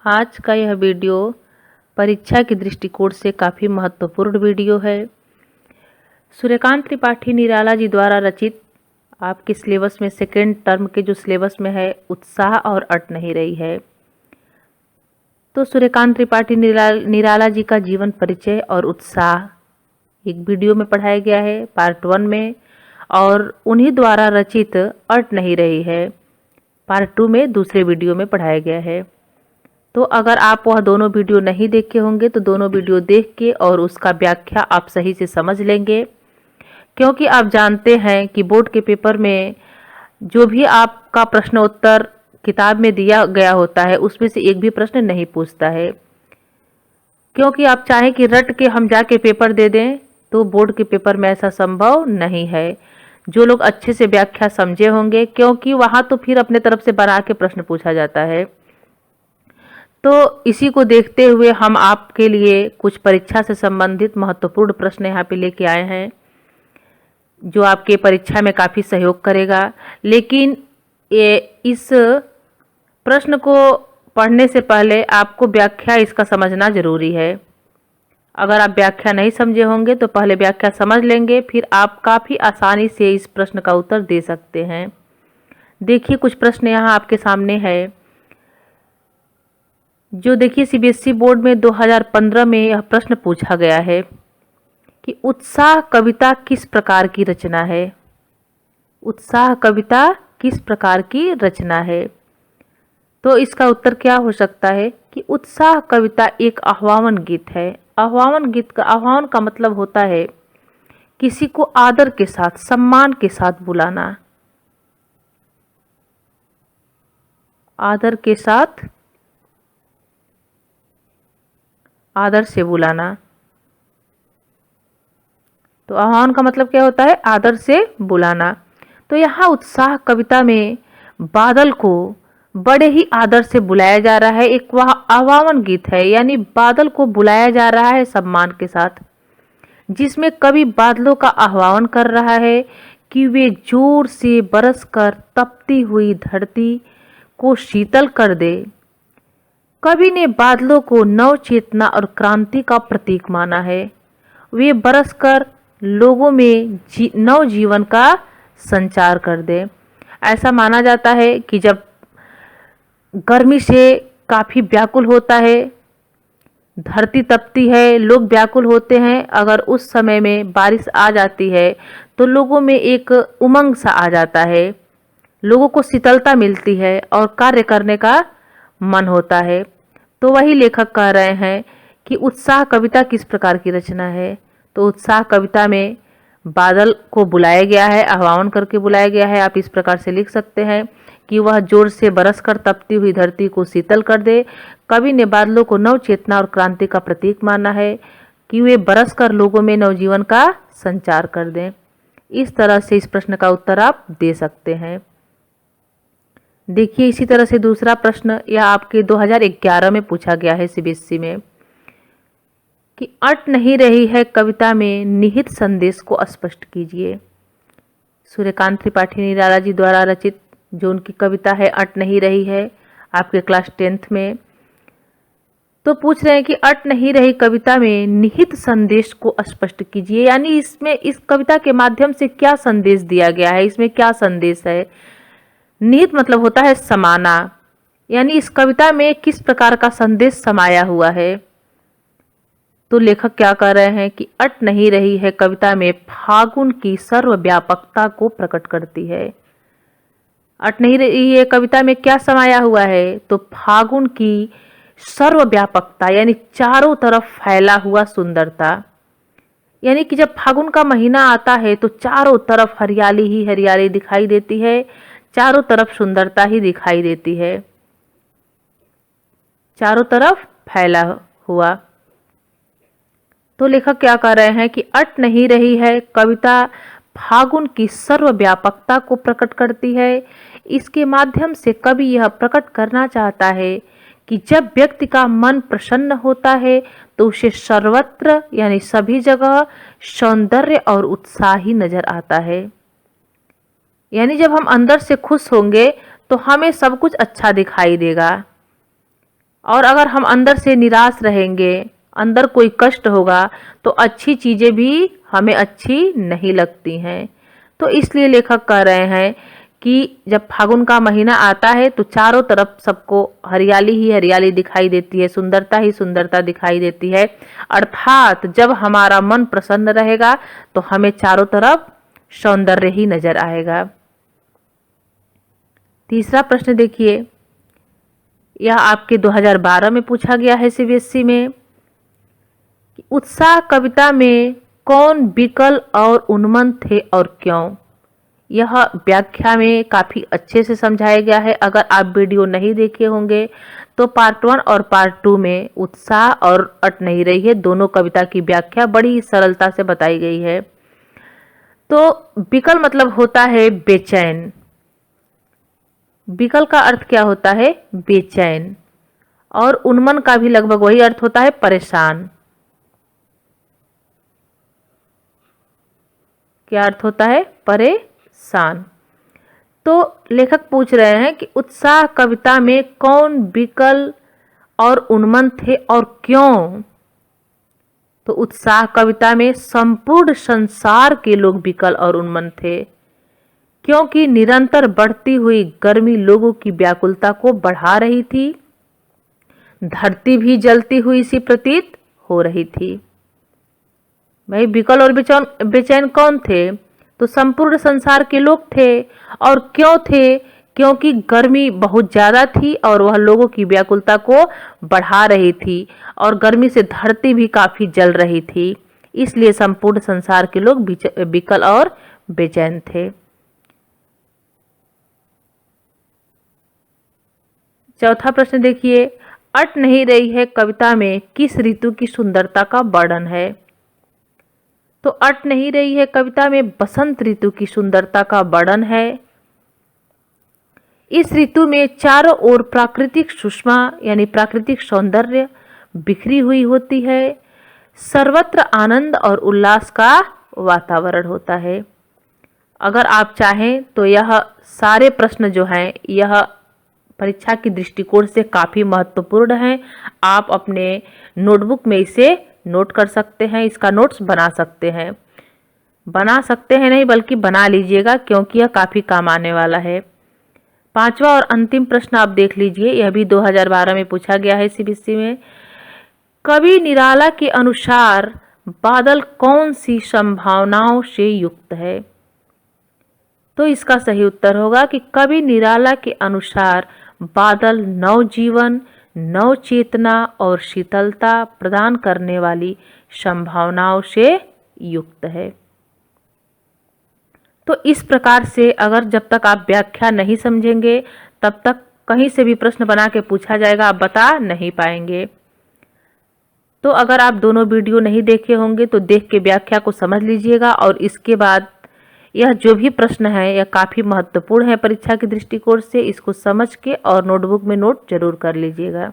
आज का यह वीडियो परीक्षा के दृष्टिकोण से काफ़ी महत्वपूर्ण वीडियो है। सूर्यकांत त्रिपाठी निराला जी द्वारा रचित आपके सिलेबस में सेकेंड टर्म के जो सिलेबस में है उत्साह और अट नहीं रही है। तो सूर्यकांत त्रिपाठी निराला जी का जीवन परिचय और उत्साह एक वीडियो में पढ़ाया गया है पार्ट 1 में, और उन्हीं द्वारा रचित अट नहीं रही है पार्ट 2 में दूसरे वीडियो में पढ़ाया गया है। तो अगर आप वह दोनों वीडियो नहीं देखे होंगे तो दोनों वीडियो देख के और उसका व्याख्या आप सही से समझ लेंगे, क्योंकि आप जानते हैं कि बोर्ड के पेपर में जो भी आपका प्रश्न उत्तर किताब में दिया गया होता है उसमें से एक भी प्रश्न नहीं पूछता है। क्योंकि आप चाहें कि रट के हम जाके पेपर दे दें तो बोर्ड के पेपर में ऐसा संभव नहीं है। जो लोग अच्छे से व्याख्या समझे होंगे, क्योंकि वहाँ तो फिर अपने तरफ से बना के प्रश्न पूछा जाता है। तो इसी को देखते हुए हम आपके लिए कुछ परीक्षा से संबंधित महत्वपूर्ण प्रश्न यहाँ पे लेके आए हैं जो आपके परीक्षा में काफ़ी सहयोग करेगा। लेकिन इस प्रश्न को पढ़ने से पहले आपको व्याख्या इसका समझना जरूरी है। अगर आप व्याख्या नहीं समझे होंगे तो पहले व्याख्या समझ लेंगे, फिर आप काफ़ी आसानी से इस प्रश्न का उत्तर दे सकते हैं। देखिए कुछ प्रश्न यहाँ आपके सामने है जो देखिए सीबीएसई बोर्ड में 2015 में यह प्रश्न पूछा गया है कि उत्साह कविता किस प्रकार की रचना है। उत्साह कविता किस प्रकार की रचना है। तो इसका उत्तर क्या हो सकता है कि उत्साह कविता एक आह्वान गीत है। आह्वान का मतलब होता है किसी को आदर के साथ, सम्मान के साथ बुलाना, आदर के साथ, आदर से बुलाना। तो आह्वान का मतलब क्या होता है? आदर से बुलाना। तो यहाँ उत्साह कविता में बादल को बड़े ही आदर से बुलाया जा रहा है। एक वह आह्वान गीत है, यानी बादल को बुलाया जा रहा है सम्मान के साथ, जिसमें कवि बादलों का आह्वान कर रहा है कि वे जोर से बरसकर तपती हुई धरती को शीतल कर दे। कवि ने बादलों को नव चेतना और क्रांति का प्रतीक माना है। वे बरसकर लोगों में नव जीवन का संचार कर दे। ऐसा माना जाता है कि जब गर्मी से काफ़ी व्याकुल होता है, धरती तपती है, लोग व्याकुल होते हैं, अगर उस समय में बारिश आ जाती है तो लोगों में एक उमंग सा आ जाता है, लोगों को शीतलता मिलती है और कार्य करने का मन होता है। तो वही लेखक कह रहे हैं कि उत्साह कविता किस प्रकार की रचना है। तो उत्साह कविता में बादल को बुलाया गया है, आह्वान करके बुलाया गया है। आप इस प्रकार से लिख सकते हैं कि वह जोर से बरसकर तपती हुई धरती को शीतल कर दे। कवि ने बादलों को नव चेतना और क्रांति का प्रतीक माना है कि वे बरसकर लोगों में नवजीवन का संचार कर दें। इस तरह से इस प्रश्न का उत्तर आप दे सकते हैं। देखिए इसी तरह से दूसरा प्रश्न यह आपके 2011 में पूछा गया है सीबीएसई में कि अट नहीं रही है कविता में निहित संदेश को स्पष्ट कीजिए। सूर्यकांत त्रिपाठी निराला जी द्वारा रचित जो उनकी कविता है अट नहीं रही है आपके क्लास 10th में। तो पूछ रहे हैं कि अट नहीं रही कविता में निहित संदेश को स्पष्ट कीजिए, यानी इसमें इस कविता के माध्यम से क्या संदेश दिया गया है, इसमें क्या संदेश है। निहित मतलब होता है समाना, यानी इस कविता में किस प्रकार का संदेश समाया हुआ है। तो लेखक क्या कह रहे हैं कि अट नहीं रही है कविता में फागुन की सर्वव्यापकता को प्रकट करती है। अट नहीं रही है कविता में क्या समाया हुआ है, तो फागुन की सर्वव्यापकता, यानी चारों तरफ फैला हुआ सुंदरता। यानी कि जब फागुन का महीना आता है तो चारों तरफ हरियाली ही हरियाली दिखाई देती है, चारों तरफ सुंदरता ही दिखाई देती है, चारों तरफ फैला हुआ। तो लेखक क्या कह रहे हैं कि अट नहीं रही है कविता फागुन की सर्वव्यापकता को प्रकट करती है। इसके माध्यम से कवि यह प्रकट करना चाहता है कि जब व्यक्ति का मन प्रसन्न होता है तो उसे सर्वत्र, यानी सभी जगह सौंदर्य और उत्साह ही नजर आता है। यानी जब हम अंदर से खुश होंगे तो हमें सब कुछ अच्छा दिखाई देगा। और अगर हम अंदर से निराश रहेंगे, अंदर कोई कष्ट होगा, तो अच्छी चीज़ें भी हमें अच्छी नहीं लगती हैं। तो इसलिए लेखक कह रहे हैं कि जब फागुन का महीना आता है तो चारों तरफ सबको हरियाली ही हरियाली दिखाई देती है, सुंदरता ही सुंदरता दिखाई देती है। अर्थात जब हमारा मन प्रसन्न रहेगा तो हमें चारों तरफ सौंदर्य ही नजर आएगा। तीसरा प्रश्न देखिए, यह आपके 2012 में पूछा गया है सीबीएसई में। उत्साह कविता में कौन विकल और उन्मत्त थे और क्यों? यह व्याख्या में काफ़ी अच्छे से समझाया गया है। अगर आप वीडियो नहीं देखे होंगे तो पार्ट 1 और पार्ट 2 में उत्साह और अट नहीं रही है दोनों कविता की व्याख्या बड़ी सरलता से बताई गई है। तो विकल मतलब होता है बेचैन। विकल का अर्थ क्या होता है? बेचैन। और उन्मन का भी लगभग वही अर्थ होता है, परेशान। क्या अर्थ होता है? परेशान। तो लेखक पूछ रहे हैं कि उत्साह कविता में कौन विकल और उन्मत्त थे और क्यों? तो उत्साह कविता में संपूर्ण संसार के लोग विकल और उन्मत्त थे, क्योंकि निरंतर बढ़ती हुई गर्मी लोगों की व्याकुलता को बढ़ा रही थी। धरती भी जलती हुई सी प्रतीत हो रही थी। भाई विकल और बेचैन कौन थे? तो संपूर्ण संसार के लोग थे। और क्यों थे? क्योंकि गर्मी बहुत ज़्यादा थी और वह लोगों की व्याकुलता को बढ़ा रही थी और गर्मी से धरती भी काफ़ी जल रही थी, इसलिए संपूर्ण संसार के लोग विकल और बेचैन थे। चौथा प्रश्न देखिए, अट नहीं रही है कविता में किस ऋतु की सुंदरता का वर्णन है? तो अट नहीं रही है कविता में बसंत ऋतु की सुंदरता का वर्णन है। इस ऋतु में चारों ओर प्राकृतिक सुषमा यानी प्राकृतिक सौंदर्य बिखरी हुई होती है। सर्वत्र आनंद और उल्लास का वातावरण होता है। अगर आप चाहें तो यह सारे प्रश्न जो हैं यह परीक्षा की दृष्टिकोण से काफ़ी महत्वपूर्ण हैं। आप अपने नोटबुक में इसे नोट कर सकते हैं, इसका नोट्स बना सकते हैं नहीं बल्कि बना लीजिएगा, क्योंकि यह काफ़ी काम आने वाला है। पांचवा और अंतिम प्रश्न आप देख लीजिए, यह भी 2012 में पूछा गया है सीबीएसई में। कवि निराला के अनुसार बादल कौन सी संभावनाओं से युक्त है? तो इसका सही उत्तर होगा कि कवि निराला के अनुसार बादल नवजीवन, नवचेतना और शीतलता प्रदान करने वाली संभावनाओं से युक्त है। तो इस प्रकार से अगर जब तक आप व्याख्या नहीं समझेंगे तब तक कहीं से भी प्रश्न बना के पूछा जाएगा, आप बता नहीं पाएंगे। तो अगर आप दोनों वीडियो नहीं देखे होंगे तो देख के व्याख्या को समझ लीजिएगा, और इसके बाद यह जो भी प्रश्न है यह काफ़ी महत्वपूर्ण है परीक्षा के दृष्टिकोण से, इसको समझ के और नोटबुक में नोट जरूर कर लीजिएगा।